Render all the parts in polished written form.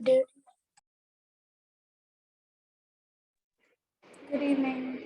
Good Good evening.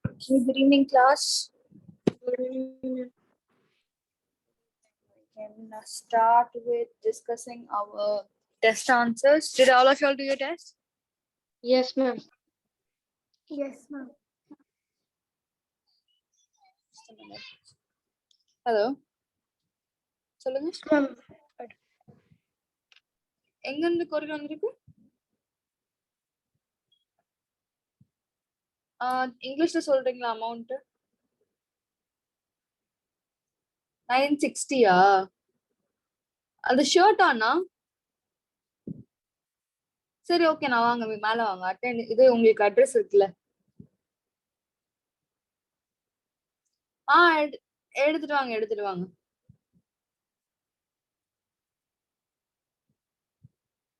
Okay, good evening, class. We can start with discussing our test answers. Did all of y'all do your test? Yes, ma'am. Yes, ma'am. Just a minute. Hello. சொல்லுங்க. Ma'am. எங்க இருந்து courier வந்திருக்கு? இங்கிலீஷ்ல சொல்றீங்களா amount? 960 அது shirt ஆனா? சரி okay, நான் வாங்க மேல வாங்க. அட்டெண்ட் இது உங்களுக்கு அட்ரஸ் இருக்குல்ல? எடுத்துட்டு வாங்க, எடுத்துட்டு வாங்க.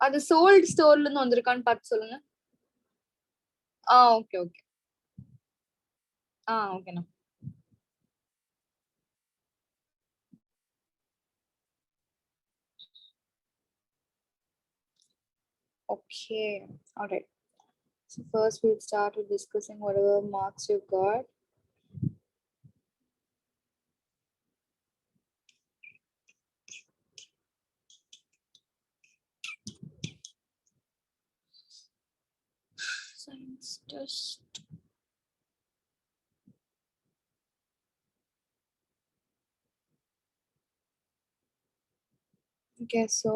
அது சோல்ட் ஸ்டோர்ல இருந்து வந்திருக்கான்னு பார்த்து சொல்லுங்க. Okay okay. ஓகேண்ணா. Okay, all right. So first we'll start with discussing whatever marks you got. Science test. Okay, so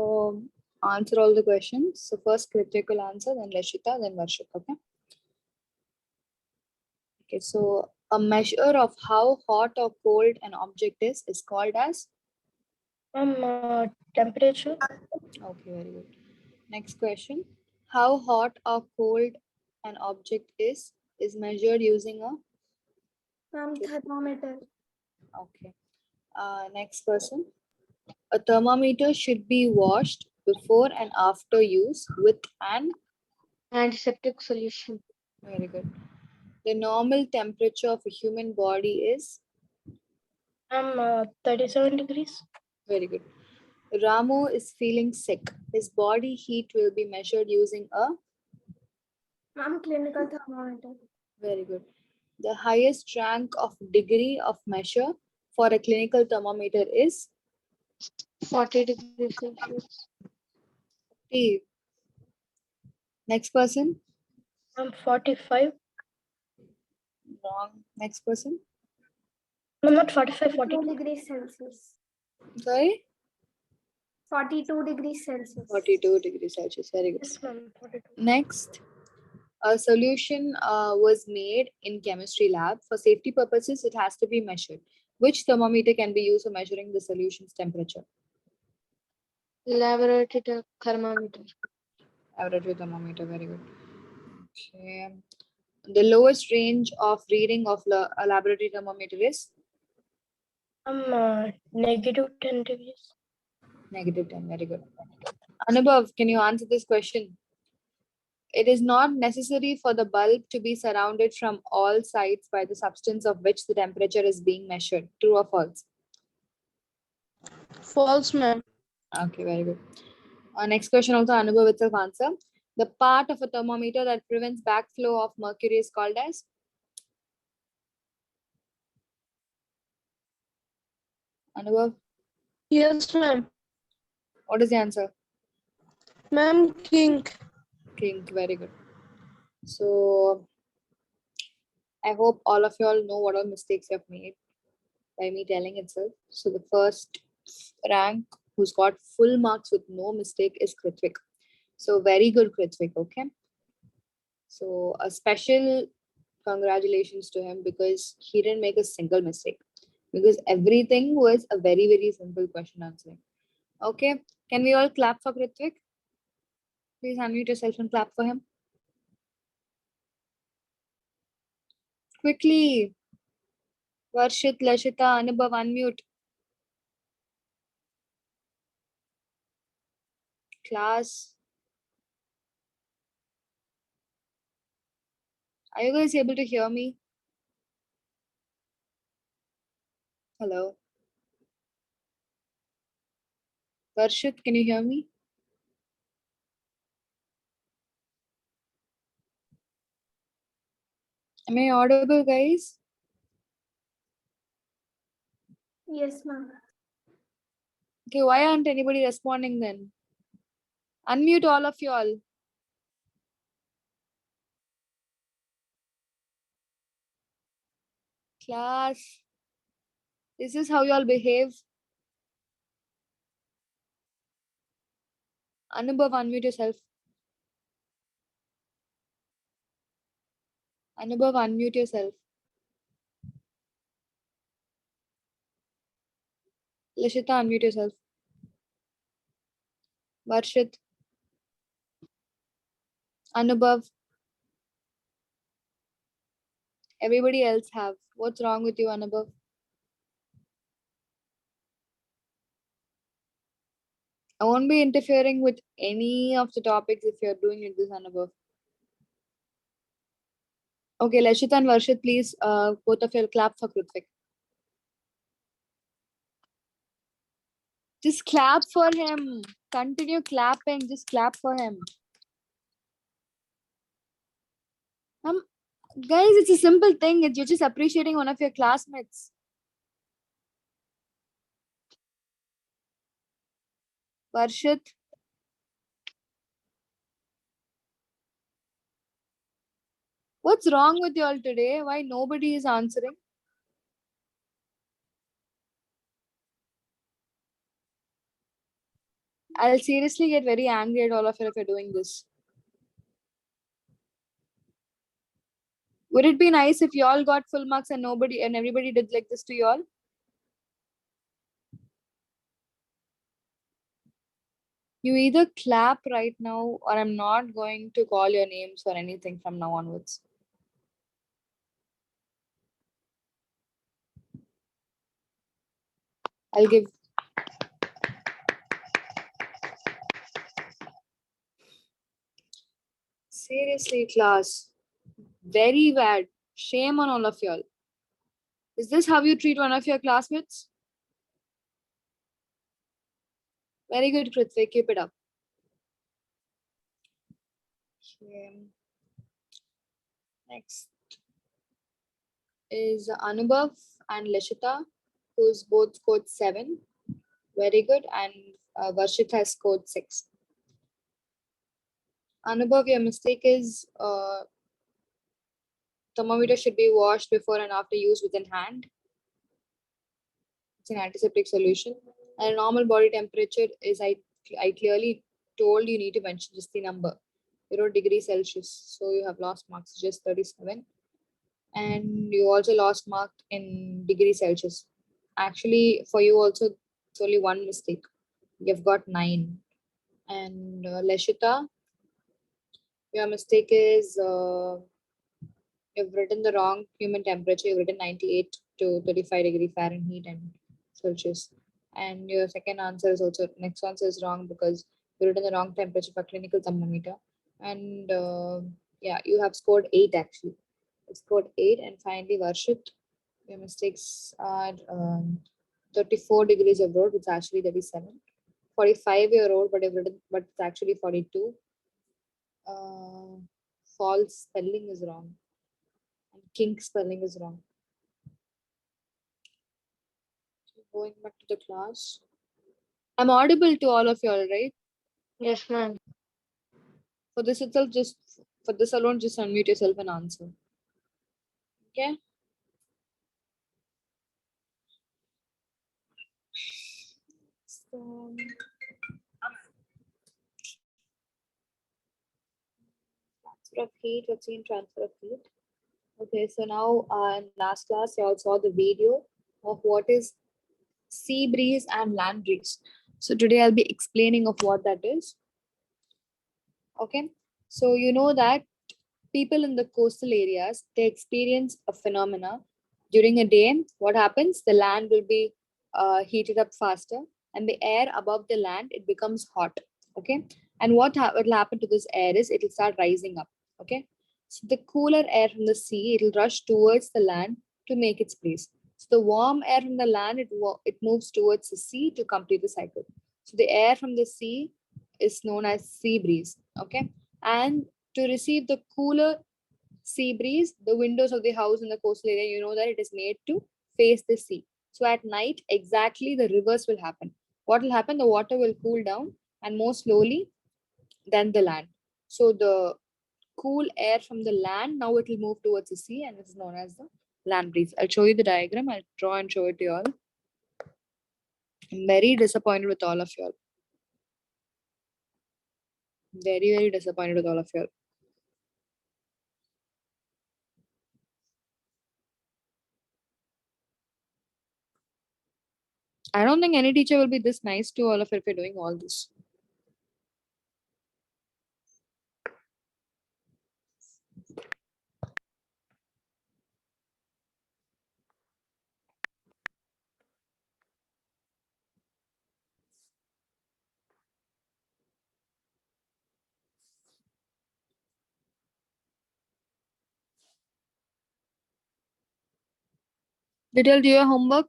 answer all the questions. So first Kritik will answer, then Lashita, then Varshit. Okay. Okay, so a measure of how hot or cold an object is called as? Temperature. Okay, very good. Next question. How hot or cold an object is measured using a? Thermometer. Okay. Next person. A thermometer should be washed before and after use with an? Antiseptic solution. Very good. The normal temperature of a human body is? 37 degrees. Very good. Ramu is feeling sick. His body heat will be measured using a? Clinical thermometer. Very good. The highest rank of degree of measure for a clinical thermometer is? 40 degrees Celsius. T. Next person. 45. Wrong. Next person. No, not 45, 42 40. degrees Celsius. Sorry? 42 degrees Celsius. 42 degrees Celsius. Very good. Yes, ma'am. 42. Next. A solution was made in chemistry lab. For safety purposes, it has to be measured. Which thermometer can be used for measuring the solution's temperature? Laboratory thermometer. Laboratory thermometer. Very good. Okay. The lowest range of reading of a laboratory thermometer is? Negative 10 degrees. Negative 10. Very good. Anubhav, can you answer this question? It is not necessary for the bulb to be surrounded from all sides by the substance of which the temperature is being measured. True or false? False, ma'am. Okay, very good. Next question also Anubhav itself answer. The part of a thermometer that prevents backflow of mercury is called as? Anubhav? Yes, ma'am. What is the answer? Ma'am, kink. Kink, very good. So I hope all of you all know what all mistakes you have made by me telling itself. So the first rank who's got full marks with no mistake is Kritvik. So very good, Kritvik. Okay. So a special congratulations to him because he didn't make a single mistake. Because everything was a very, very simple question answering. Okay. Can we all clap for Kritvik? Please unmute yourself and clap for him. Quickly. Varshit, Lashita, Anubhav, unmute. Class. Are you guys able to hear me? Hello. Varshit, can you hear me? Am I audible, guys? Yes, ma'am. Okay, why aren't anybody responding then? Unmute all of you all. Class, this is how you all behave. Anubhav, unmute yourself. Anubhav, unmute yourself. Lashita, unmute yourself. Varshit. Anubhav. Everybody else have. What's wrong with you, Anubhav? I won't be interfering with any of the topics if you're doing it this, Anubhav. Okay, Lashita and Varshit, please, both of you clap for Kritvik. Just clap for him. Continue clapping. Just clap for him. Guys, it's a simple thing. You're just appreciating one of your classmates. Varshit. What's wrong with you all today? Why nobody is answering? I'll seriously get very angry at all of you if you're doing this. Would it be nice if you all got full marks and everybody did like this to you all? You either clap right now or I'm not going to call your names or anything from now onwards. I'll give. Seriously, class. Very bad. Shame on all of y'all. Is this how you treat one of your classmates? Very good, Kritvik. Keep it up. Okay. Next is Anubhav and Lashita, who's both scored 7. Very good. And Varshit has scored 6. Anubhav, your mistake is thermometer should be washed before and after use within hand. It's an antiseptic solution. And normal body temperature is, I clearly told you need to mention just the number. 0 degrees Celsius. So you have lost marks, just 37. And you also lost mark in degree Celsius. Actually, for you also, it's only one mistake. You've got 9. And Leshita, your mistake is you've written the wrong human temperature. You've written 98 to 35 degree Fahrenheit and Celsius. And your second answer is also, next answer is wrong because you written the wrong temperature for clinical thermometer. And yeah, you have scored 8 actually. You scored 8. And finally, Varshit, your mistakes are 34 degrees of road, which is actually 37. 45-year-old, but it's actually 42. False spelling is wrong. And kink spelling is wrong. Going back to the class. I'm audible to all of y'all, right? Yes, ma'am. For this itself, for this alone, just unmute yourself and answer. Okay? So, transfer of heat, let's see in transfer of heat. Okay, so now in last class, you all saw the video of what is sea breeze and land breeze. So today I'll be explaining of what that is. Okay, so you know that people in the coastal areas, they experience a phenomena during a day. What happens? The land will be heated up faster and the air above the land, it becomes hot. Okay, and what will happen to this air is it will start rising up. Okay, so the cooler air from the sea, it will rush towards the land to make its place. So the warm air from the land, it moves towards the sea to complete the cycle. So the air from the sea is known as sea breeze. Okay, and to receive the cooler sea breeze, the windows of the house in the coastal area, you know that it is made to face the sea. So at night, exactly the reverse will happen. What will happen? The water will cool down and more slowly than the land. So the cool air from the land, now it will move towards the sea, and this is known as the land breeze. I'll show you the diagram. I'll draw and show it to you all. I'm very disappointed with all of you all. Very, very disappointed with all of you all. I don't think any teacher will be this nice to all of you if you're doing all this. Did you all do your homework?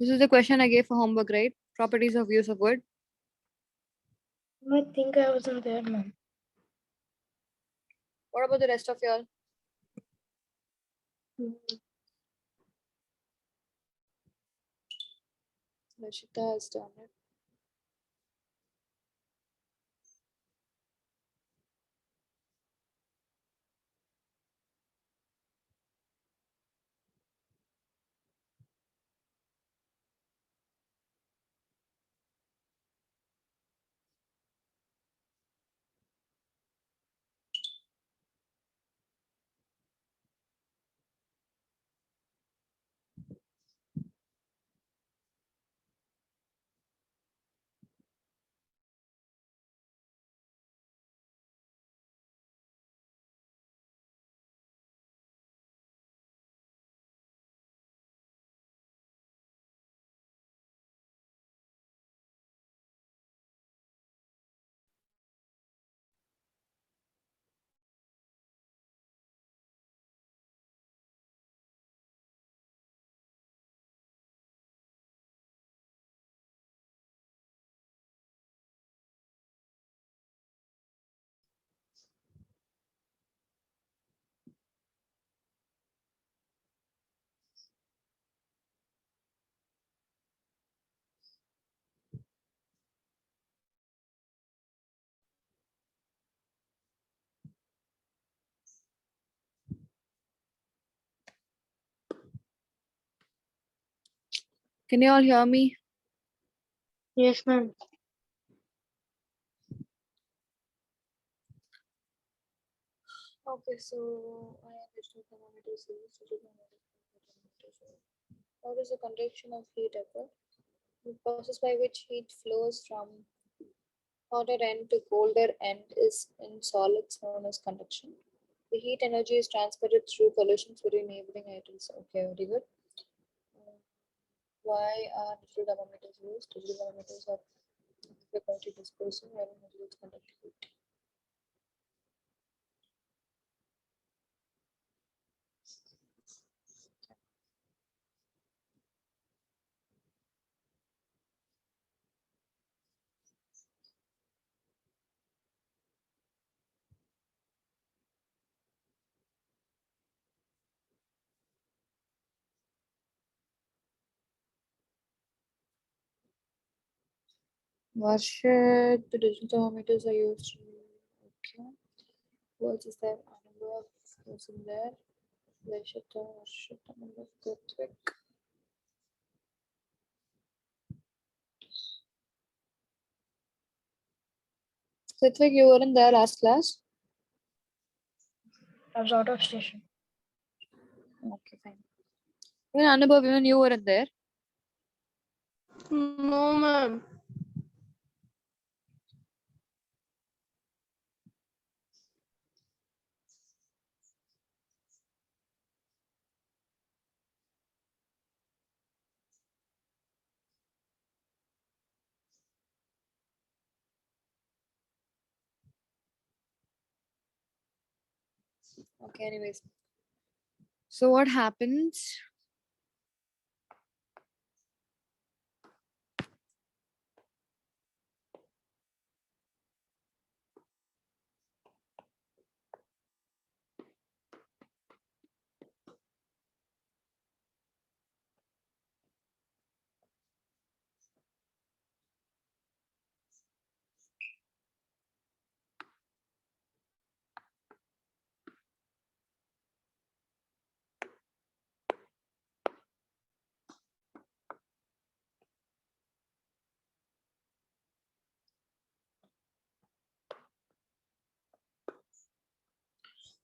This is the question I gave for homework, right? Properties of use of wood. I think I wasn't there, ma'am. What about the rest of y'all? Rashita has done it. Can you all hear me? Yes, ma'am. Okay, so I am digital thermometers used. How does the conduction of heat occur? The process by which heat flows from hotter end to colder end is in solids known as conduction. The heat energy is transmitted through collisions between neighboring items. Okay, very good. Why are digital thermometers used? Digital thermometers are frequently disposing when materials conduct heat. Varshit, the digital thermometers are used. Okay. What is there? Anubhav was in there. Varshita, Varshita, Anubhav, Kritvik. Kritvik, you were in there last class? I was out of station. Okay, fine. Even Anubhav, even you weren't there. No, ma'am. Okay, anyways. So what happens?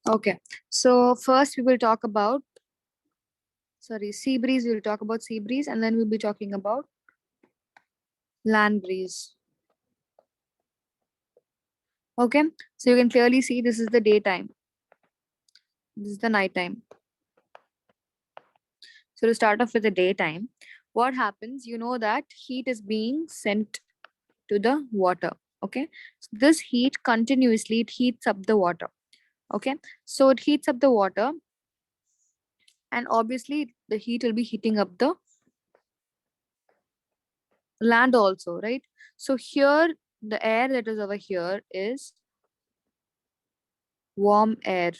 Okay. So first we will talk about, sea breeze. We'll talk about sea breeze, and then we'll be talking about land breeze. Okay. So you can clearly see this is the daytime. This is the nighttime. So to start off with the daytime, what happens? You know that heat is being sent to the water. Okay. So this heat continuously, it heats up the water. Okay. So it heats up the water, and obviously the heat will be heating up the land also, right? So here the air that is over here is warm air.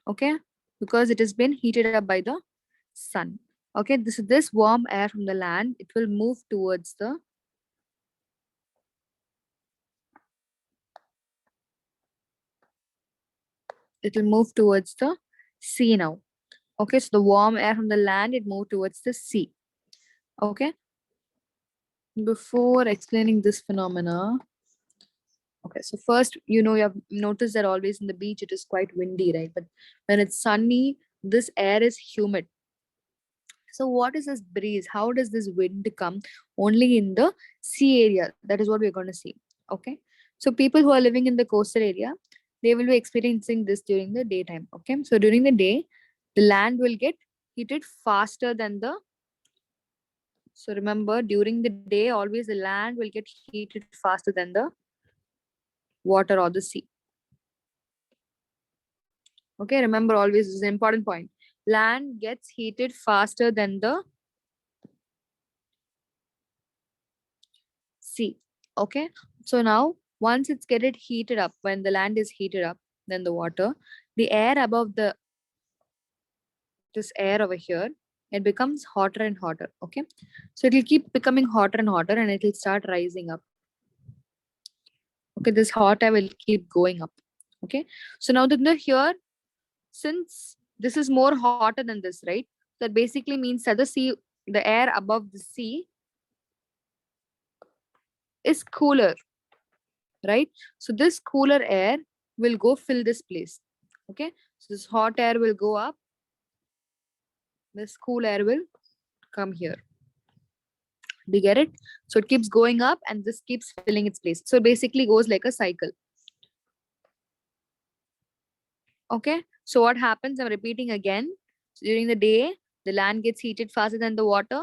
Okay. Because it has been heated up by the sun. Okay. This warm air from the land, it will move towards the sea now. Okay, so the warm air from the land, it moved towards the sea. Okay. Before explaining this phenomena, okay, so first, you have noticed that always in the beach it is quite windy, right? But when it's sunny, this air is humid. So what is this breeze? How does this wind come? Only in the sea area. That is what we're going to see. Okay. So people who are living in the coastal area, they will be experiencing this during the daytime. Okay. So during the day, the land will get heated faster than the, so remember, during the day, always the land will get heated faster than the water or the sea. Okay, remember always, this is an important point. Land gets heated faster than the sea. Okay, so now once it's getting heated up, when the land is heated up, then the water, the air above this air over here, it becomes hotter and hotter. Okay, so it will keep becoming hotter and hotter, and it will start rising up. Okay, this hot air will keep going up. Okay, so now here, since this is more hotter than this, right? That basically means that the air above the sea is cooler, right? So this cooler air will go fill this place. Okay, so this hot air will go up, this cool air will come here. Do you get it? So it keeps going up and this keeps filling its place. So it basically goes like a cycle. Okay, so what happens? I'm repeating again. So during the day, the land gets heated faster than the water.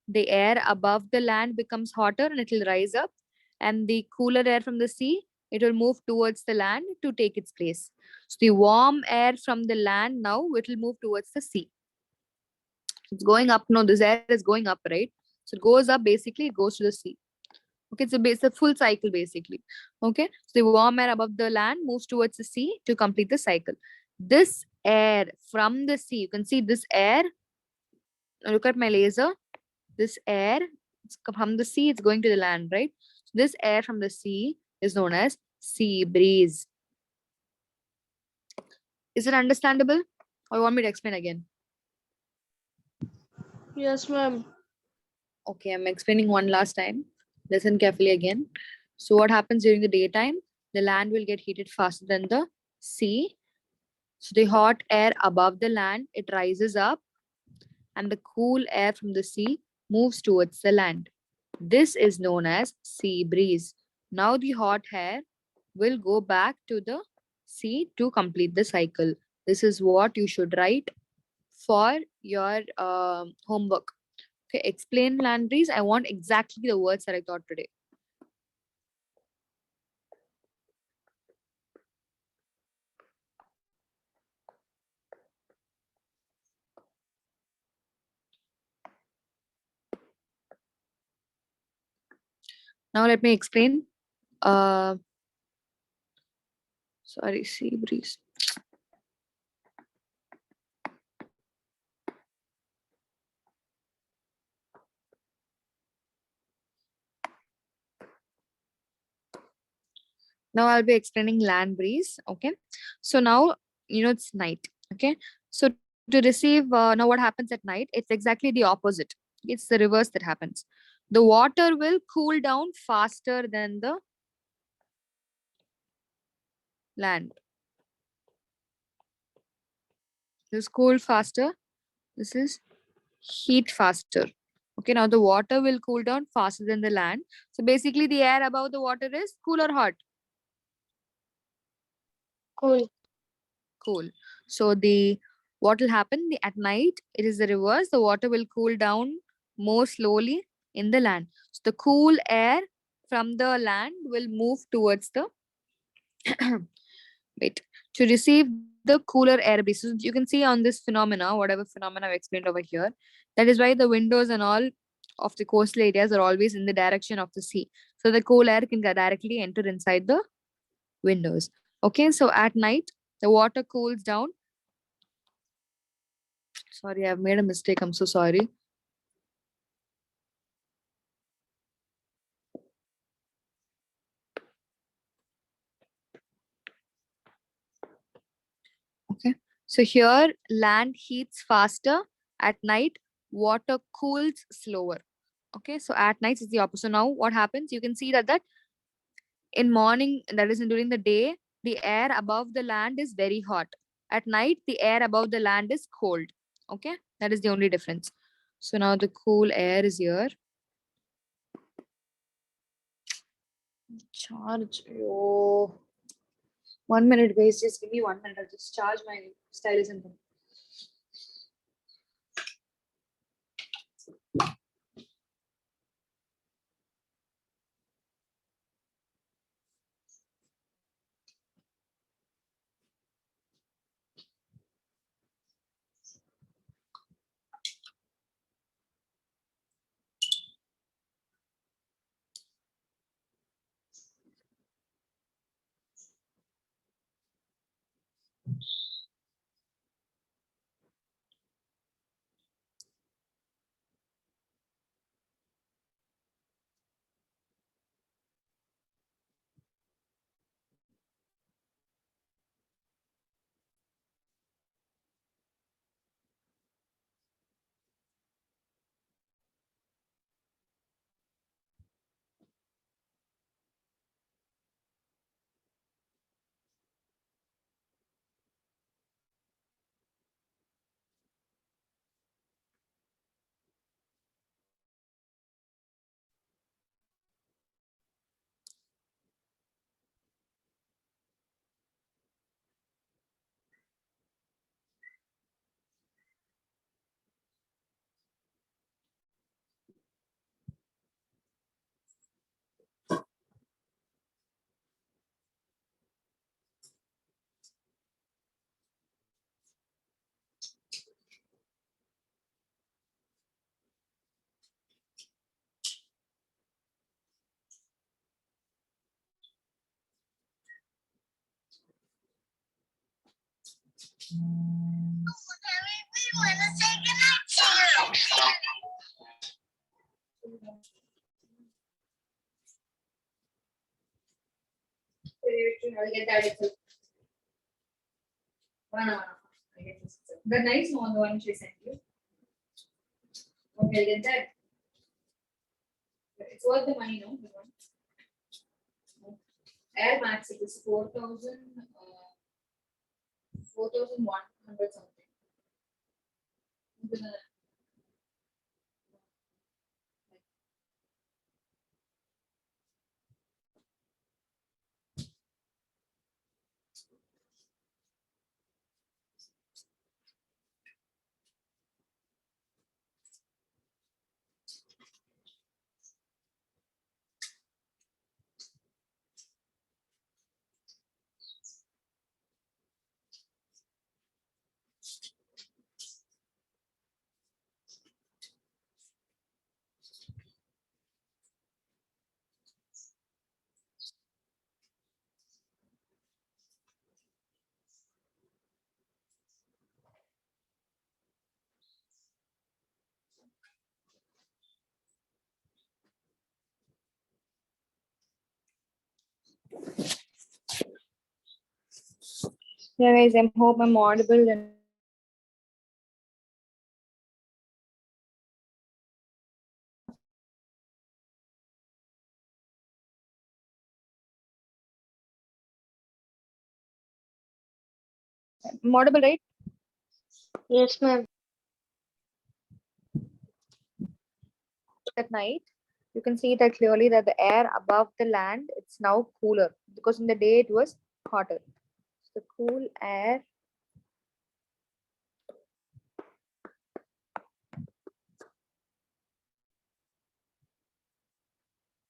The air above the land becomes hotter and it will rise up. And the cooler air from the sea, it will move towards the land to take its place. So the warm air from the land now, it will move towards the sea. It's going up. No, this air is going up, right? So it goes up, basically, it goes to the sea. Okay, so it's a full cycle basically. Okay, so the warm air above the land moves towards the sea to complete the cycle. This air from the sea, you can see this air. Look at my laser. This air from the sea, it's going to the land, right? So this air from the sea is known as sea breeze. Is it understandable? Or you want me to explain again? Yes, ma'am. Okay, I'm explaining one last time. Listen carefully again. So what happens during the daytime? The land will get heated faster than the sea. So the hot air above the land, it rises up and the cool air from the sea moves towards the land. This is known as sea breeze. Now the hot air will go back to the sea to complete the cycle. This is what you should write for your homework. Okay, explain land breeze. I want exactly the words that I taught today. Now let me explain. Uh, sea breeze. Now I'll be explaining land breeze. Okay, so now it's night. Okay, so to receive now what happens at night, it's exactly the opposite. It's the reverse that happens. The water will cool down faster than the land. This is cool faster. This is heat faster. Okay, now the water will cool down faster than the land. So basically the air above the water is cool or hot? Cool. Cool. So the what will happen at night? It is the reverse. The water will cool down more slowly in the land. So the cool air from the land will move towards the wait to receive the cooler air breeze. So you can see on this phenomena, whatever phenomena I've explained over here, that is why the windows and all of the coastal areas are always in the direction of the sea. So the cool air can directly enter inside the windows. Okay, so at night the water cools down. Sorry, I've made a mistake. I'm so sorry. Okay, so here land heats faster. At night, water cools slower. Okay, so at night is the opposite. Now, what happens? You can see that in morning, that is during the day, the air above the land is very hot. At night, the air above the land is cold. Okay, that is the only difference. So now the cool air is here. Charge. Oh, 1 minute, guys. Just give me 1 minute. I'll just charge my stylus and come. I'll get that itself. One hour. I'll get this itself. The nice one, the one she sent you. Okay, I'll get that. It's worth the money, no? The one. Air Max, it is 4,100 something. Yeah, guys, I hope I'm audible and I'm audible, right? Yes, ma'am. At night, you can see that clearly that the air above the land, it's now cooler because in the day it was hotter. So the cool air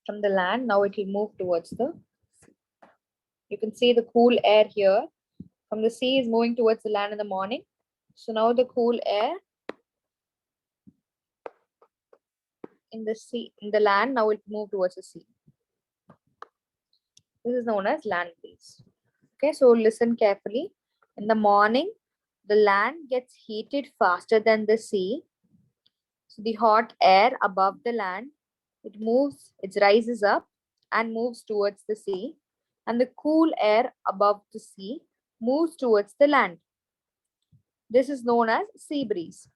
from the land, now it will move towards the, you can see the cool air here from the sea is moving towards the land in the morning. So now the cool air in the sea, in the land, now it move towards the sea. This is known as land breeze. Okay, so listen carefully. In the morning, the land gets heated faster than the sea. So the hot air above the land, it moves, it rises up and moves towards the sea. And the cool air above the sea moves towards the land. This is known as sea breeze.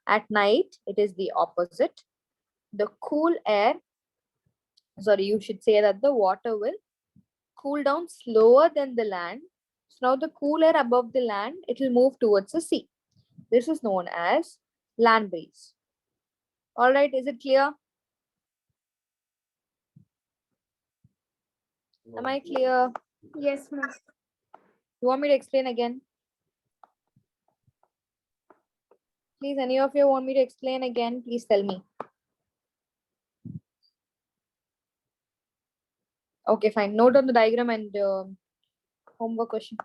At night, it is the opposite. The cool air, sorry, you should say that the water will cool down slower than the land. So now the cool air above the land, it will move towards the sea. This is known as land breeze. All right, is it clear? Am I clear? Yes, ma'am. You want me to explain again? Please, any of you want me to explain again? Please tell me. Okay, fine. Note on the diagram and homework question.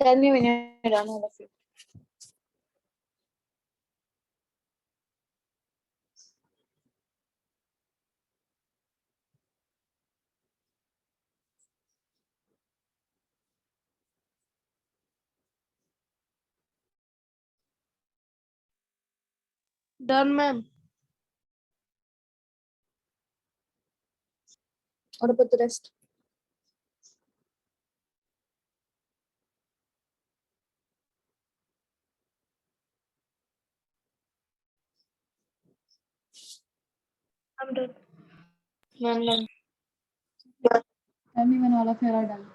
Tell me when you're done, all of you. Done, ma'am. What about the rest? I'm done. Ma'am. Tell me when all of you are done.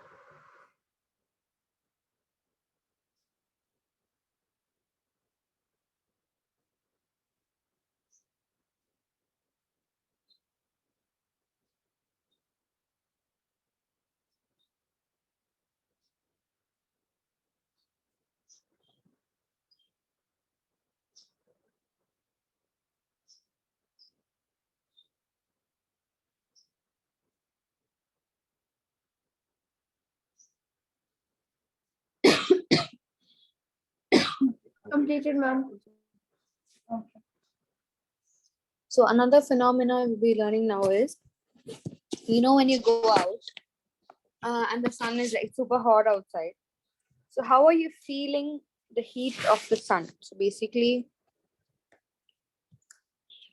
Completed, ma'am. Okay. So another phenomena we'll be learning now is, when you go out and the sun is like super hot outside. So how are you feeling the heat of the sun? So basically,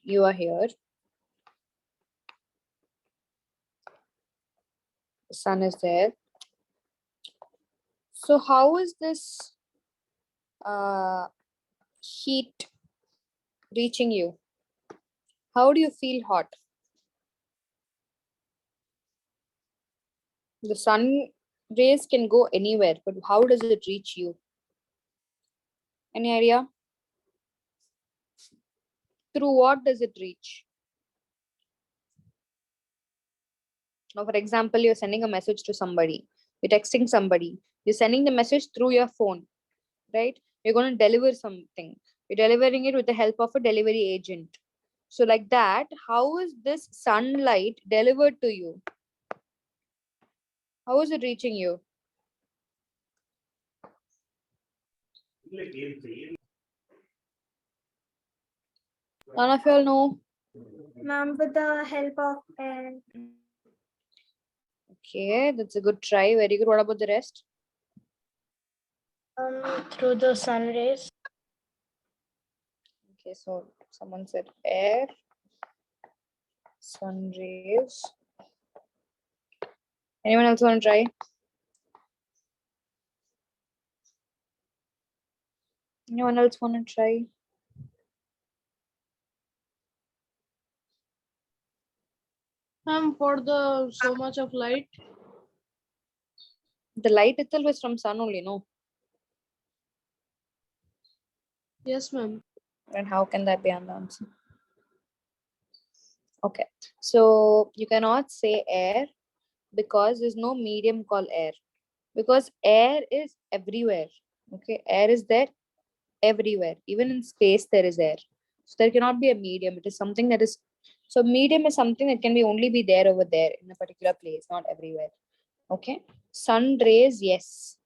you are here. The sun is there. So how is this heat reaching you? How do you feel hot? The sun rays can go anywhere, but how does it reach you? Any idea? Through what does it reach? Now, for example, you're sending a message to somebody, you're texting somebody, you're sending the message through your phone, right? You're going to deliver something. You're delivering it with the help of a delivery agent. So like that, how is this sunlight delivered to you? How is it reaching you? None of you all know? Ma'am, with the help of air. Okay, that's a good try. Very good. What about the rest? Through the sun rays. Okay, so someone said air, sun rays. Anyone else want to try? Anyone else want to try? For the so much of light. The light itself is from sun only, no? Yes, ma'am. And how can that be an answer? Okay, so you cannot say air because there's no medium called air. Because air is everywhere. Okay, air is there everywhere. Even in space, there is air. So there cannot be a medium. It is something that is. So medium is something that can be only be there over there in a particular place, not everywhere. Okay, sun rays, yes.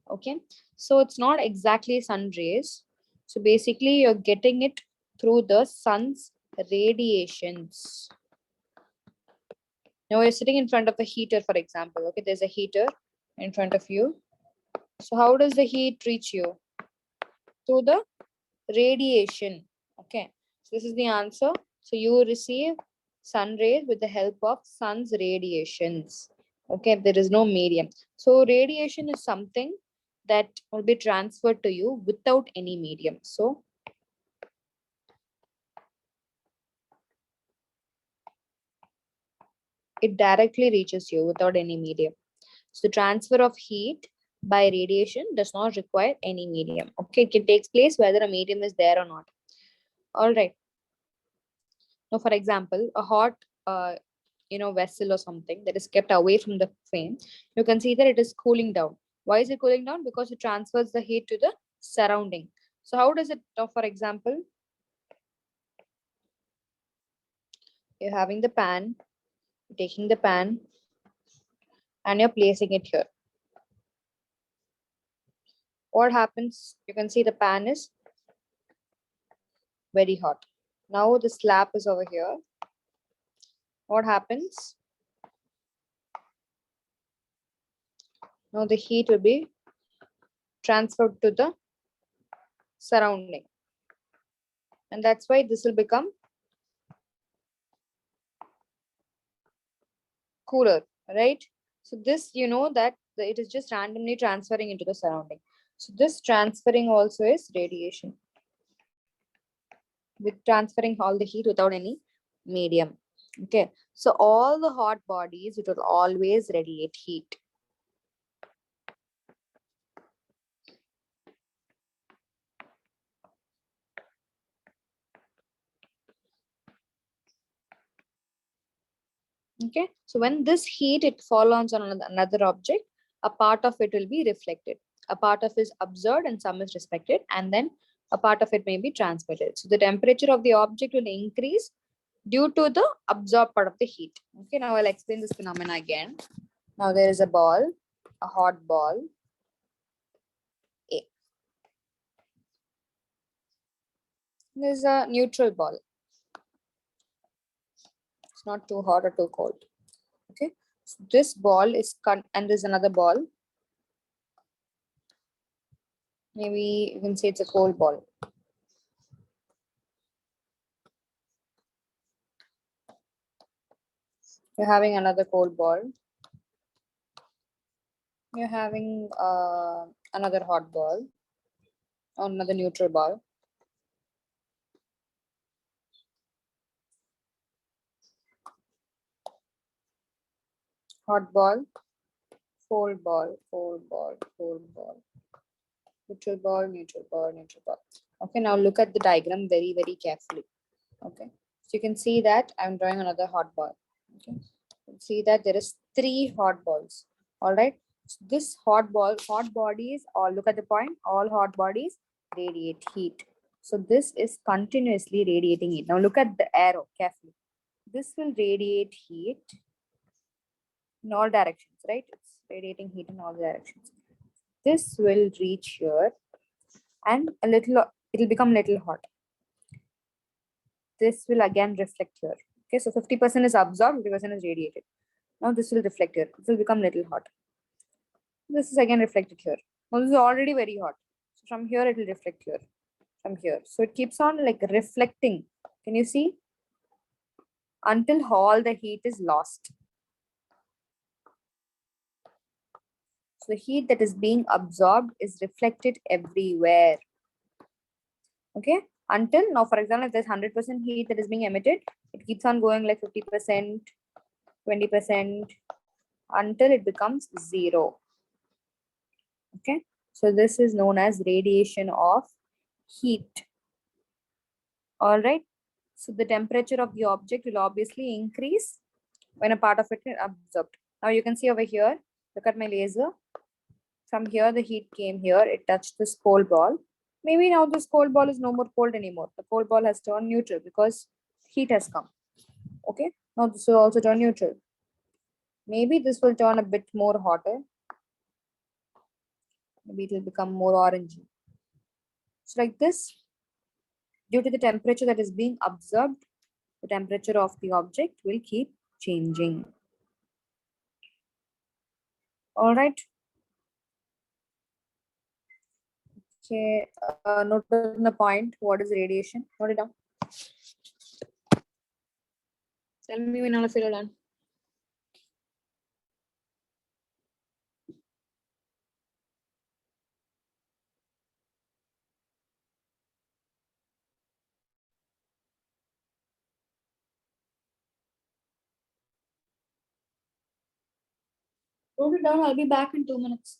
Okay, so it's not exactly sun rays. So basically, you're getting it through the sun's radiations. Now you're sitting in front of a heater, for example. Okay, there's a heater in front of you. So how does the heat reach you? Through the radiation. Okay, so this is the answer. So you receive sun rays with the help of sun's radiations. Okay, there is no medium. So radiation is something that will be transferred to you without any medium. So it directly reaches you without any medium. So the transfer of heat by radiation does not require any medium. Okay, it takes place whether a medium is there or not. All right. Now, for example, a hot vessel or something that is kept away from the flame, you can see that it is cooling down. Why is it cooling down? Because it transfers the heat to the surrounding. So how does it, for example, you're having the pan, you're taking the pan and you're placing it here. What happens? You can see the pan is very hot. Now the slab is over here. What happens? Now the heat will be transferred to the surrounding. And that's why this will become cooler, right? So this, that it is just randomly transferring into the surrounding. So this transferring also is radiation. With transferring all the heat without any medium. Okay, so all the hot bodies, it will always radiate heat. Okay, so when this heat it falls on another object, a part of it will be reflected, a part of it is observed and some is respected, and then a part of it may be transmitted. So the temperature of the object will increase due to the absorbed part of the heat. Okay, now I'll explain this phenomena again. Now there is a ball, a hot ball A. There's a neutral ball. It's not too hot or too cold. Okay. So this ball is and there's another ball. Maybe you can say it's a cold ball. You're having another cold ball. You're having another hot ball or another neutral ball. Hot ball, cold ball, cold ball, cold ball, neutral ball, neutral ball, neutral ball. Okay, now look at the diagram very, very carefully. Okay, so you can see that I'm drawing another hot ball. Okay, you can see that there is 3 hot balls. All right, so this hot bodies, all look at the point, all hot bodies radiate heat. So this is continuously radiating heat. Now look at the arrow carefully. This will radiate heat in all directions, right? It's radiating heat in all directions. This will reach here and it'll become little hot. This will again reflect here. Okay, so 50% is absorbed, 50% is radiated. Now this will reflect here. This will become little hot. This is again reflected here. Now this is already very hot. So from here it will reflect here. From here. So it keeps on like reflecting. Can you see? Until all the heat is lost. So the heat that is being absorbed is reflected everywhere. Okay, until now, for example, if there's 100% heat that is being emitted, it keeps on going like 50%, 20%, until it becomes 0. Okay, so this is known as radiation of heat. All right, so the temperature of the object will obviously increase when a part of it is absorbed. Now you can see over here, look at my laser. From here, the heat came here, it touched this cold ball. Maybe now this cold ball is no more cold anymore. The cold ball has turned neutral because heat has come. Okay, now this will also turn neutral. Maybe this will turn a bit more hotter. Maybe it will become more orangey. So like this, due to the temperature that is being observed, the temperature of the object will keep changing. All right. Okay, note down the point. What is radiation? Note it down. Tell me when I'll figure it out. Note it down. I'll be back in 2 minutes.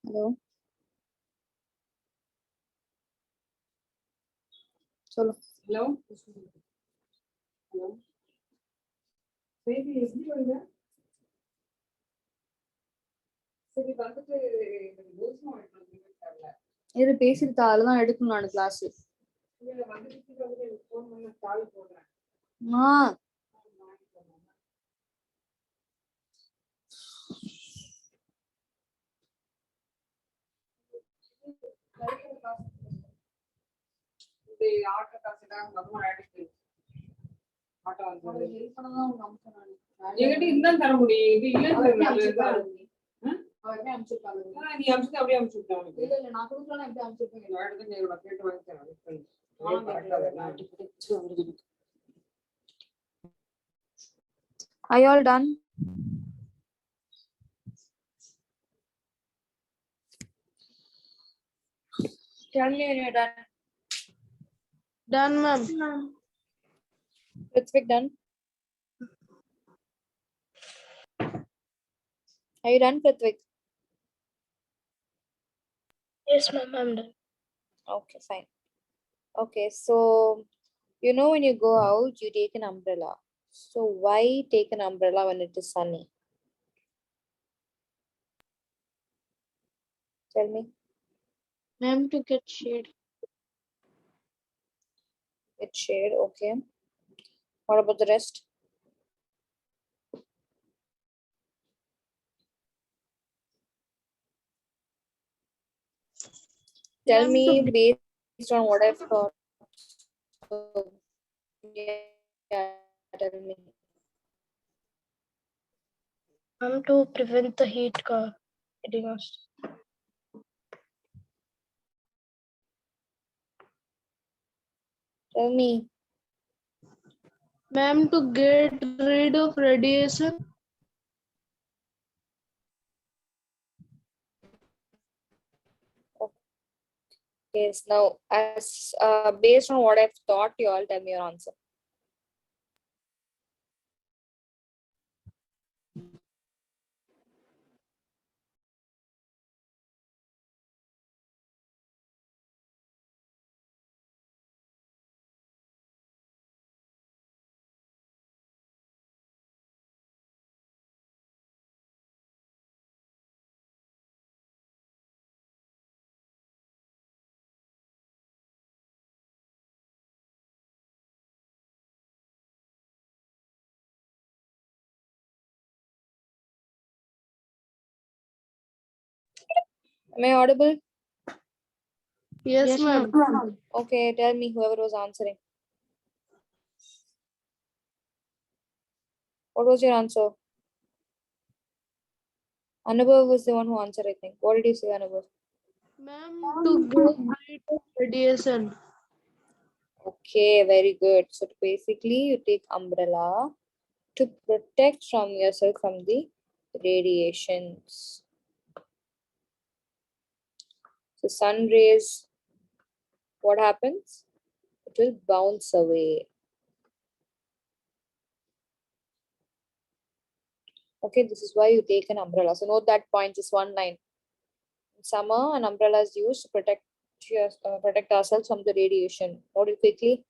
Hello. Chalo. Hello. Hello. இது பேசிட்டு தான் எடுக்கணும் நான் class என்கிட்ட இருந்தாலும் தர முடியும் இது இல்ல நீ அம்சத்தை அப்படியே அமுச்சு விட்டேன் உனக்கு இல்ல நான் கொடுக்கலாம் எப்படி அமுச்சிருப்பேன் கேட்டு வாங்கிக்கிறேன் Are you all done? Tell me when you're done. Done, ma'am. Ritwik, done? Are you done, Ritwik? Yes, ma'am, I'm done. Okay, fine. Okay, so you know when you go out, you take an umbrella. So why take an umbrella when it is sunny? Tell me. Ma'am, to get shade. It's shade, okay. What about the rest? Tell Ma'am, me based on what I've thought. So, yeah, tell me. Ma'am, to prevent the heat getting us. Tell me. Ma'am, to get rid of radiation. Yes, now as based on what I've thought, you all tell me your answer. Am I audible? Yes, ma'am. Okay, tell me whoever was answering. What was your answer? Anubhav was the one who answered, I think. What did you say, Anubhav? Ma'am, to get rid of radiation. Okay, very good. So basically, you take umbrella to protect from yourself from the radiations. So sun rays, what happens? It will bounce away. Okay, this is why you take an umbrella. So note that point, just one line. In summer, an umbrella is used to protect ourselves from the radiation. Note it quickly.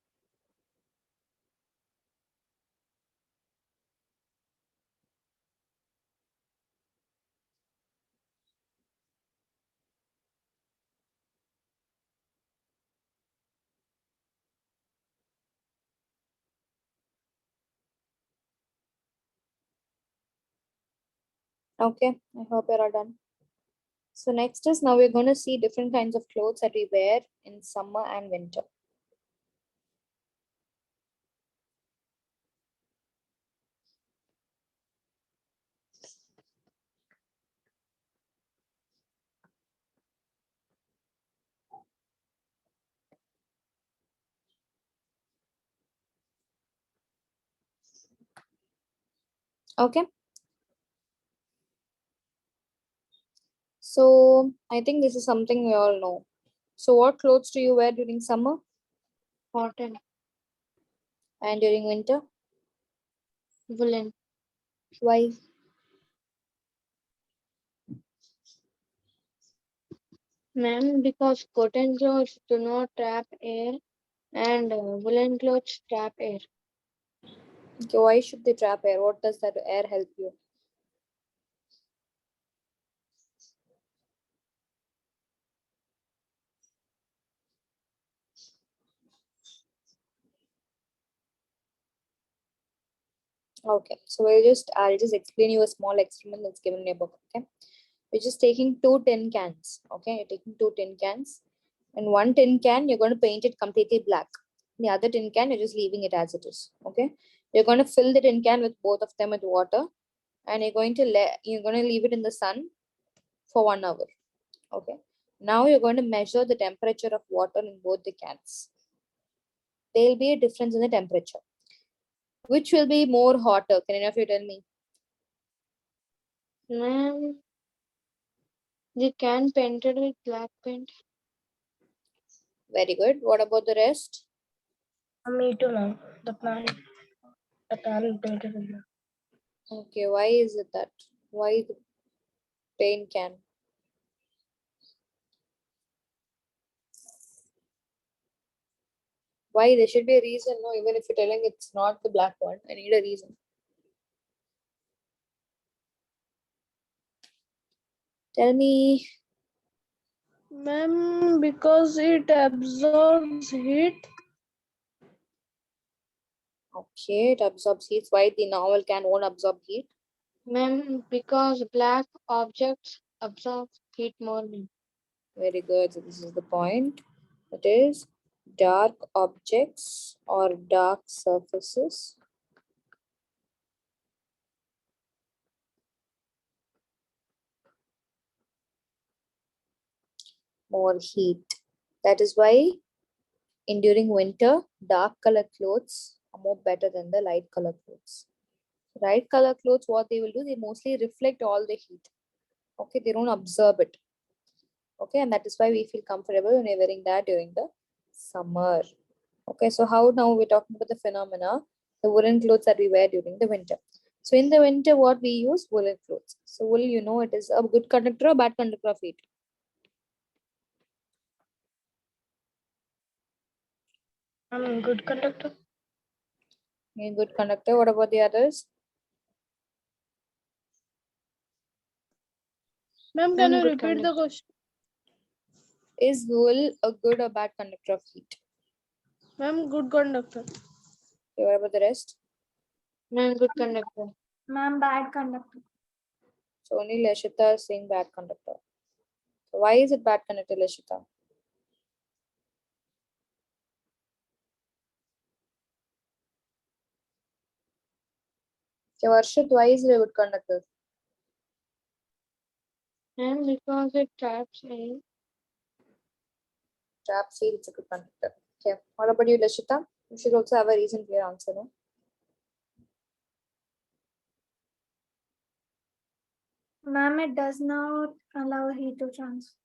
Okay, I hope you're all done. So next is now we're going to see different kinds of clothes that we wear in summer and winter. Okay. So I think this is something we all know. So what clothes do you wear during summer Cotton, and during winter? woolen. Why? Ma'am, because cotton clothes do not trap air and woolen clothes trap air. Okay, why should they trap air? What does that air help you? Okay, so I'll just explain you a small experiment that's given in your book. Okay, we're just taking 2 tin cans. Okay, you're taking 2 tin cans, In one tin can, you're going to paint it completely black. The other tin can, you're just leaving it as it is. Okay. You're going to fill the tin can with both of them with water, and you're going to leave it in the sun for 1 hour. Okay. Now you're going to measure the temperature of water in both the cans. There will be a difference in the temperature. Which will be more hotter? Can any of you tell me? Ma'am, the can painted with black paint. Very good. What about the rest? Me too, ma'am. The pan painted in black. Okay, why is it that? Why the paint can? Why? There should be a reason, no? Even if you're telling it's not the black one, I need a reason. Tell me. Ma'am, because it absorbs heat. Okay, it absorbs heat. Why the normal can won't absorb heat? Ma'am, because black objects absorb heat more. Ma'am. Very good. So this is the point. It is dark objects or dark surfaces more heat. That is why during winter, dark color clothes are more better than the light color clothes. Light color clothes, what they will do, they mostly reflect all the heat. Okay, they don't absorb it. Okay, and that is why we feel comfortable when we're wearing that during the summer. Okay, so how now we're talking about the phenomena, the woolen clothes that we wear during the winter. So in the winter, what we use? Woolen clothes. So wool, you know, it is a good conductor or bad conductor of heat? I'm good conductor. A good conductor. What about the others? Ma'am, Ma'am, can you good repeat the conductor. question? Is wool a good or bad conductor of heat? Ma'am, good conductor. Okay, what about the rest? Ma'am, good conductor. Ma'am, bad conductor. So only Leshita is saying bad conductor. So why is it bad conductor, Leshita? Okay, Varshit, why is it a good conductor? Ma'am, because it traps air. Trap seed, it's a good conductor. Okay, what about you, Leshita? You should also have a reason for your answer, no? Ma'am, it does not allow heat to transfer.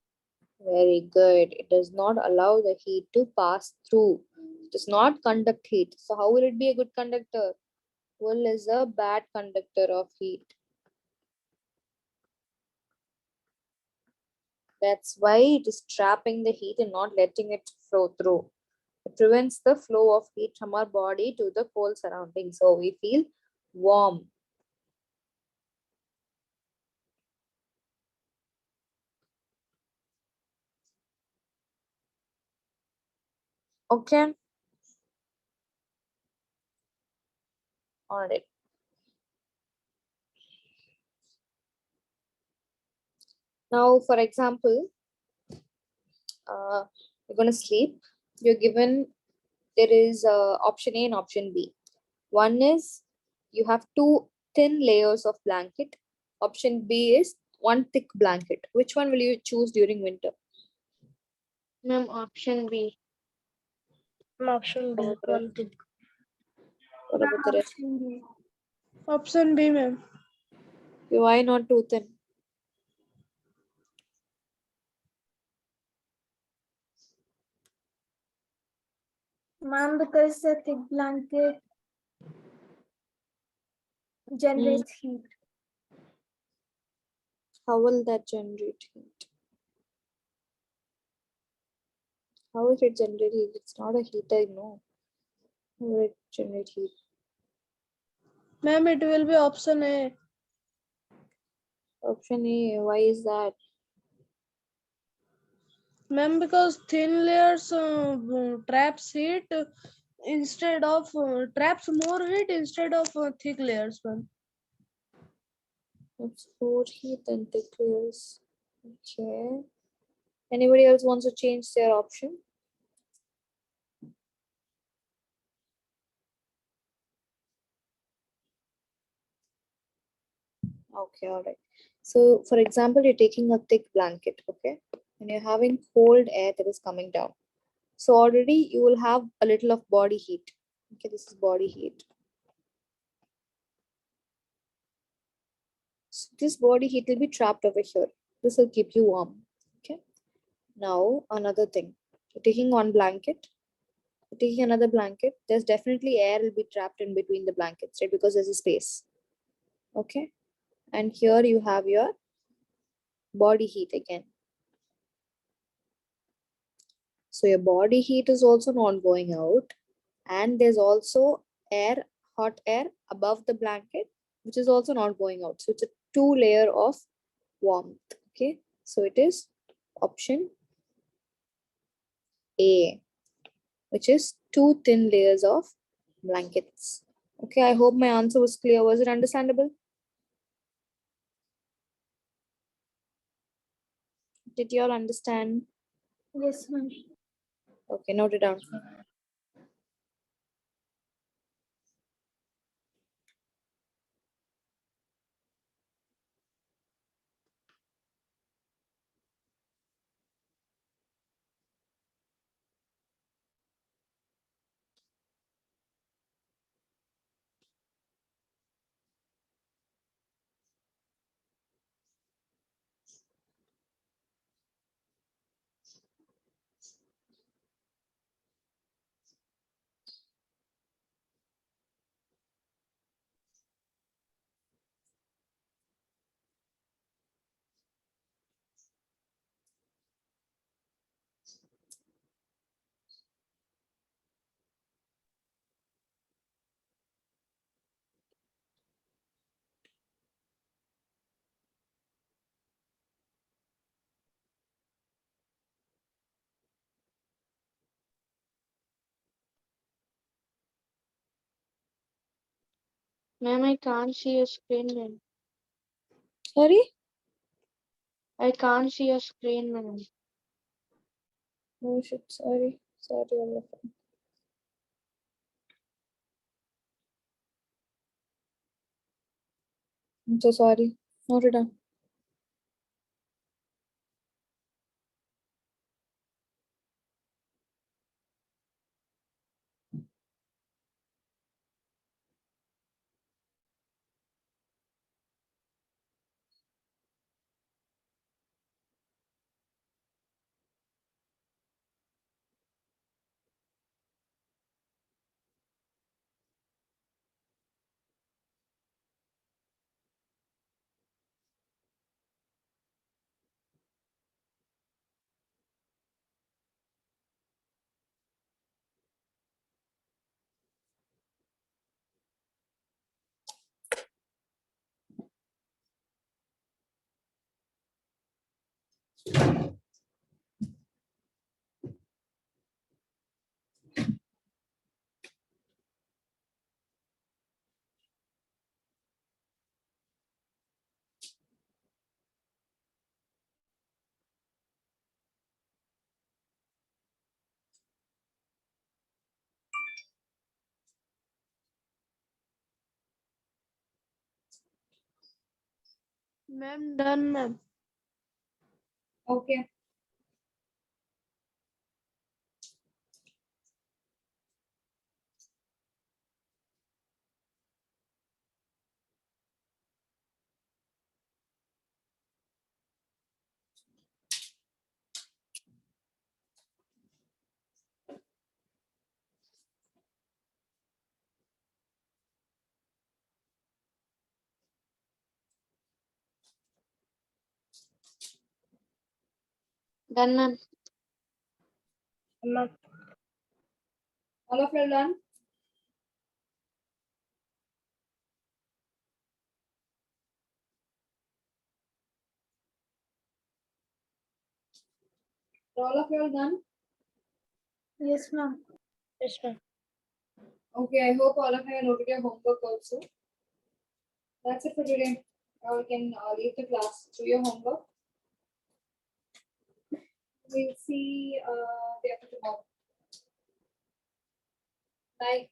Very good. It does not allow the heat to pass through. It does not conduct heat. So how will it be a good conductor? Wool is a bad conductor of heat. That's why it is trapping the heat and not letting it flow through. It prevents the flow of heat from our body to the cold surroundings. So we feel warm. Okay. All right. Now, for example, you're going to sleep. You're given, there is option A and option B. One is you have two thin layers of blanket. Option B is one thick blanket. Which one will you choose during winter? Ma'am, option B. Option B. One thing. What about the rest? Option B. Option B, ma'am. Why not too thin? Ma'am, because the thick blanket generates heat. How will that generate heat? How will it generate heat? It's not a heater, no. How will it generate heat? Ma'am, it will be option A. Option A, why is that? Ma'am, because thin layers traps heat traps more heat instead of thick layers, ma'am. It's more heat than thick layers. Okay. Anybody else wants to change their option? Okay, all right. So for example, you're taking a thick blanket, okay? And you're having cold air that is coming down. So already you will have a little of body heat. Okay, this is body heat. So this body heat will be trapped over here. This will keep you warm. Okay. Now another thing. You're taking one blanket. You're taking another blanket. There's definitely air will be trapped in between the blankets, right? Because there's a space. Okay. And here you have your body heat again. So your body heat is also not going out. And there's also air, hot air above the blanket, which is also not going out. So it's a two layer of warmth. Okay. So it is option A, which is two thin layers of blankets. Okay. I hope my answer was clear. Was it understandable? Did you all understand? Yes, ma'am. Okay. Note it down. Ma'am, I can't see your screen, ma'am. Sorry? I can't see your screen, ma'am. Oh shit. Sorry. Sorry. Olaf. I'm so sorry. Note it down. Ma'am, done, ma'am. Okay. Done, ma'am. Ma'am. All of you are done? Are all of you all done? Yes, ma'am. Yes, ma'am. Okay, I hope all of you have noted your homework also. That's it for today. Now we can leave the class. Do your homework. We'll see day after tomorrow. Bye.